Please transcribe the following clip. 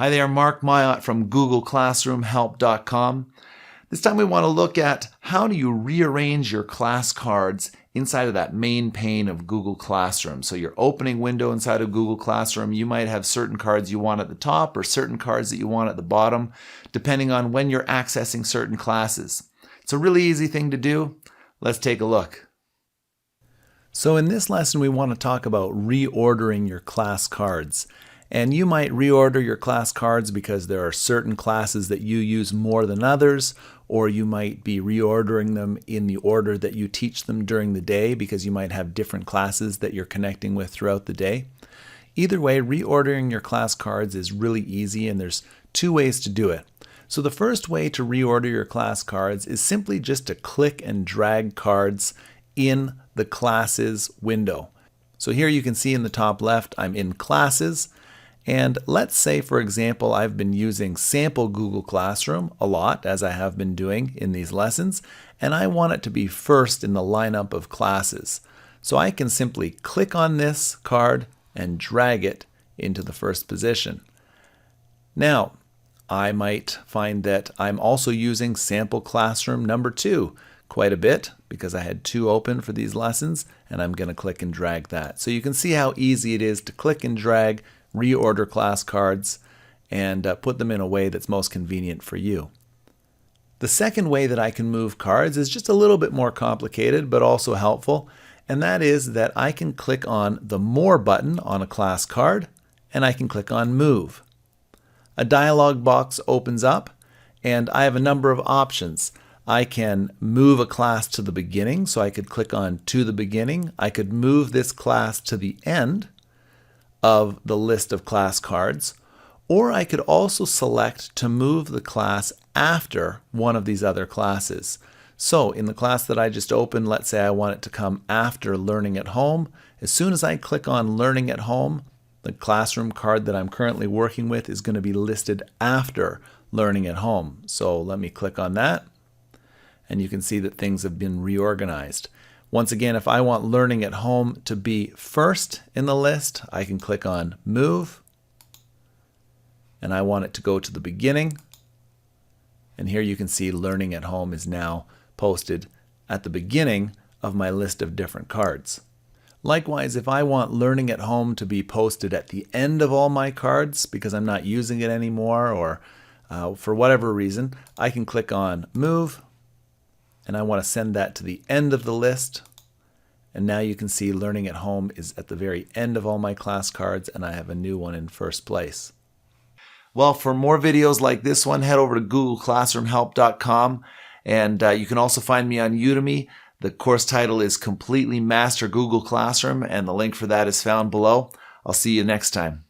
Hi there, Mark Myatt from GoogleClassroomHelp.com. This time we want to look at how do you rearrange your class cards inside of that main pane of Google Classroom. So your opening window inside of Google Classroom, you might have certain cards you want at the top or certain cards that you want at the bottom, depending on when you're accessing certain classes. It's a really easy thing to do. Let's take a look. So in this lesson, we want to talk about reordering your class cards. And you might reorder your class cards because there are certain classes that you use more than others, or you might be reordering them in the order that you teach them during the day because you might have different classes that you're connecting with throughout the day. Either way, reordering your class cards is really easy, and there's two ways to do it. So the first way to reorder your class cards is simply just to click and drag cards in the Classes window. So here you can see in the top left, I'm in Classes. And let's say, for example, I've been using sample Google Classroom a lot, as I have been doing in these lessons, and I want it to be first in the lineup of classes. So I can simply click on this card and drag it into the first position. Now, I might find that I'm also using sample classroom number 2 quite a bit because I had 2 open for these lessons, and I'm going to click and drag that. So you can see how easy it is to click and drag, reorder class cards, and put them in a way that's most convenient for you. The second way that I can move cards is just a little bit more complicated but also helpful, and that is that I can click on the More button on a class card and I can click on Move. A dialog box opens up and I have a number of options. I can move a class to the beginning, so I could click on To the Beginning. I could move this class to the end of the list of class cards, or I could also select to move the class after one of these other classes. So in the class that I just opened, let's say I want it to come after Learning at Home. As soon as I click on Learning at Home, the classroom card that I'm currently working with is going to be listed after Learning at Home. So let me click on that, and you can see that things have been reorganized. Once again, if I want Learning at Home to be first in the list, I can click on Move, and I want it to go to the beginning. And here you can see Learning at Home is now posted at the beginning of my list of different cards. Likewise, if I want Learning at Home to be posted at the end of all my cards because I'm not using it anymore, or for whatever reason, I can click on Move, and I want to send that to the end of the list. And now you can see Learning at Home is at the very end of all my class cards, and I have a new one in first place. Well, for more videos like this one, head over to GoogleClassroomHelp.com, and you can also find me on Udemy. The course title is Completely Master Google Classroom, and the link for that is found below. I'll see you next time.